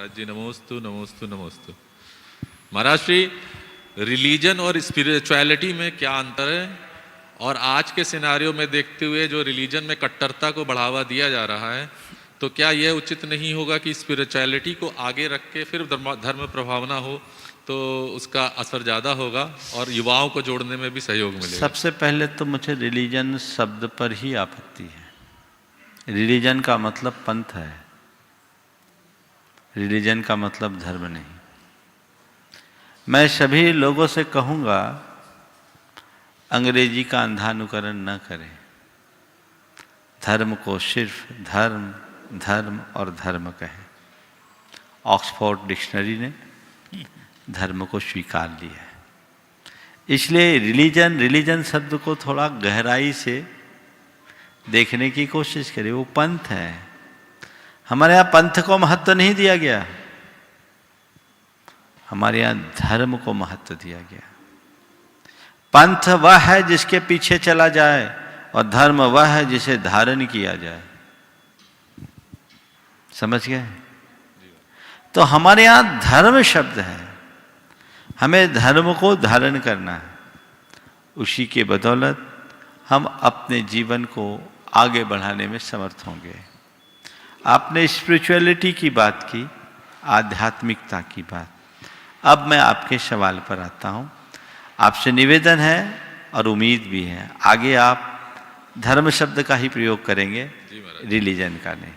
महाराज जी नमोस्तु नमोस्तु नमोस्तु। महाराज श्री, रिलीजन और स्पिरिचुअलिटी में क्या अंतर है? और आज के सिनारियों में देखते हुए जो रिलीजन में कट्टरता को बढ़ावा दिया जा रहा है, तो क्या यह उचित नहीं होगा कि स्पिरिचुअलिटी को आगे रख के फिर धर्म प्रभावना हो तो उसका असर ज़्यादा होगा और युवाओं को जोड़ने में भी सहयोग मिलेगा? सबसे पहले तो मुझे रिलीजन शब्द पर ही आपत्ति है। रिलीजन का मतलब पंथ है, रिलीजन का मतलब धर्म नहीं। मैं सभी लोगों से कहूँगा अंग्रेजी का अंधा अनुकरण न करें। धर्म को सिर्फ धर्म धर्म और धर्म कहें। ऑक्सफोर्ड डिक्शनरी ने धर्म को स्वीकार लिया है। इसलिए रिलीजन शब्द को थोड़ा गहराई से देखने की कोशिश करें। वो पंथ है। हमारे यहाँ पंथ को महत्व नहीं दिया गया, हमारे यहाँ धर्म को महत्व दिया गया। पंथ वह है जिसके पीछे चला जाए और धर्म वह है जिसे धारण किया जाए। समझ गए? तो हमारे यहाँ धर्म शब्द है, हमें धर्म को धारण करना है। उसी के बदौलत हम अपने जीवन को आगे बढ़ाने में समर्थ होंगे। आपने स्पिरिचुअलिटी की बात की, आध्यात्मिकता की बात। अब मैं आपके सवाल पर आता हूँ। आपसे निवेदन है और उम्मीद भी है आगे आप धर्म शब्द का ही प्रयोग करेंगे, रिलीजन का नहीं।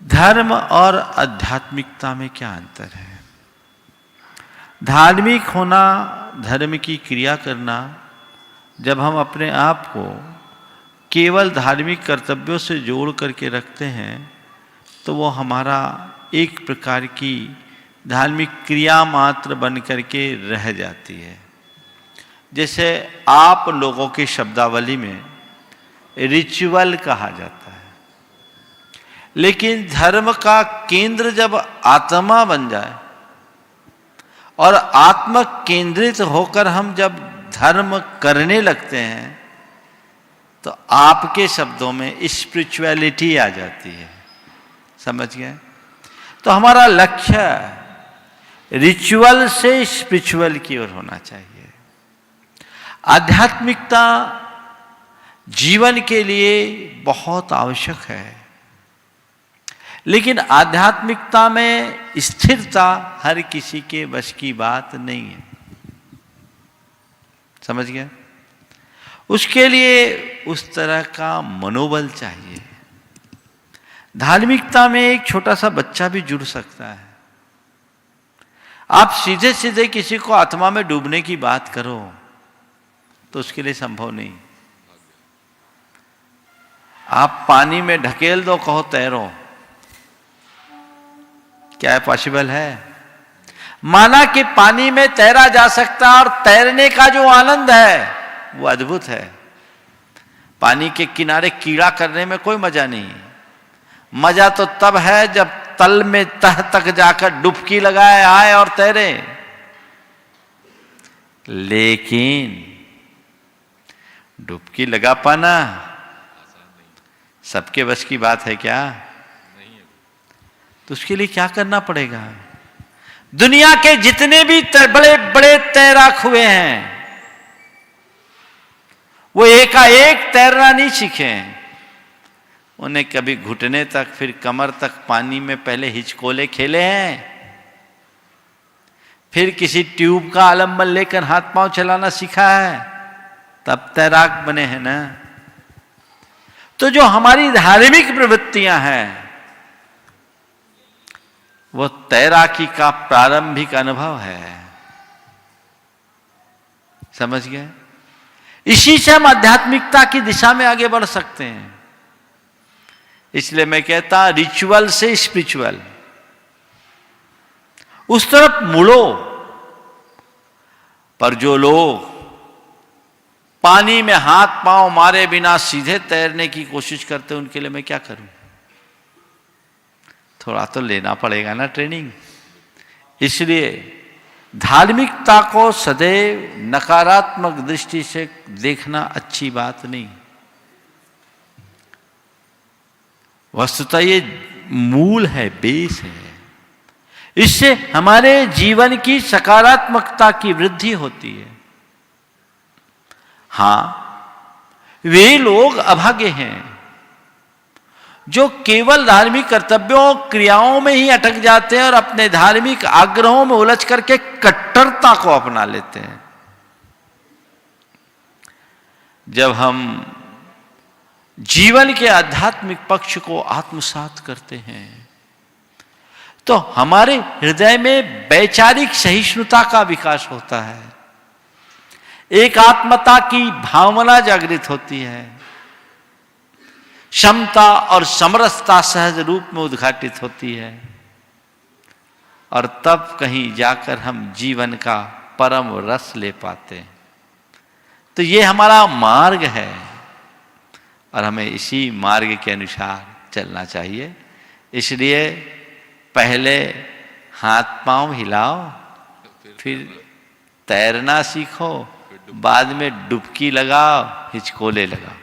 धर्म और आध्यात्मिकता में क्या अंतर है? धार्मिक होना, धर्म की क्रिया करना, जब हम अपने आप को केवल धार्मिक कर्तव्यों से जोड़ करके रखते हैं तो वो हमारा एक प्रकार की धार्मिक क्रिया मात्र बन करके रह जाती है। जैसे आप लोगों की शब्दावली में रिचुअल कहा जाता है, लेकिन धर्म का केंद्र जब आत्मा बन जाए और आत्म केंद्रित होकर हम जब धर्म करने लगते हैं तो आपके शब्दों में स्पिरिचुअलिटी आ जाती है। समझ गए? तो हमारा लक्ष्य रिचुअल से स्पिरिचुअल की ओर होना चाहिए। आध्यात्मिकता जीवन के लिए बहुत आवश्यक है, लेकिन आध्यात्मिकता में स्थिरता हर किसी के वश की बात नहीं है। समझ गए? उसके लिए उस तरह का मनोबल चाहिए। धार्मिकता में एक छोटा सा बच्चा भी जुड़ सकता है। आप सीधे सीधे किसी को आत्मा में डूबने की बात करो तो उसके लिए संभव नहीं। आप पानी में ढकेल दो, कहो तैरो, क्या है? पॉसिबल है? माना कि पानी में तैरा जा सकता है और तैरने का जो आनंद है वो अद्भुत है। पानी के किनारे कीड़ा करने में कोई मजा नहीं। मजा तो तब है जब तल में तह तक जाकर डुबकी लगाए आए और तैरे। लेकिन डुबकी लगा पाना सबके बस की बात है क्या? तो उसके लिए क्या करना पड़ेगा? दुनिया के जितने भी बड़े बड़े तैराक हुए हैं वो एकाएक तैरना नहीं सीखे। उन्हें कभी घुटने तक फिर कमर तक पानी में पहले हिचकोले खेले हैं, फिर किसी ट्यूब का आलम्बन लेकर हाथ पांव चलाना सीखा है, तब तैराक बने हैं ना। तो जो हमारी धार्मिक प्रवृत्तियां हैं वो तैराकी का प्रारंभिक अनुभव है। समझ गए? इसी से हम आध्यात्मिकता की दिशा में आगे बढ़ सकते हैं। इसलिए मैं कहता रिचुअल से स्पिरिचुअल, उस तरफ मुड़ो। पर जो लोग पानी में हाथ पांव मारे बिना सीधे तैरने की कोशिश करते हैं उनके लिए मैं क्या करूं? थोड़ा तो लेना पड़ेगा ना ट्रेनिंग। इसलिए धार्मिकता को सदैव नकारात्मक दृष्टि से देखना अच्छी बात नहीं। वस्तुतः ये मूल है, बेस है। इससे हमारे जीवन की सकारात्मकता की वृद्धि होती है। हां, वे लोग अभागे हैं जो केवल धार्मिक कर्तव्यों क्रियाओं में ही अटक जाते हैं और अपने धार्मिक आग्रहों में उलझ करके कट्टरता को अपना लेते हैं। जब हम जीवन के आध्यात्मिक पक्ष को आत्मसात करते हैं तो हमारे हृदय में वैचारिक सहिष्णुता का विकास होता है, एकात्मता की भावना जागृत होती है, क्षमता और समरसता सहज रूप में उद्घाटित होती है, और तब कहीं जाकर हम जीवन का परम रस ले पाते हैं। तो ये हमारा मार्ग है और हमें इसी मार्ग के अनुसार चलना चाहिए। इसलिए पहले हाथ पांव हिलाओ, फिर तैरना सीखो, बाद में डुबकी लगाओ, हिचकोले लगाओ।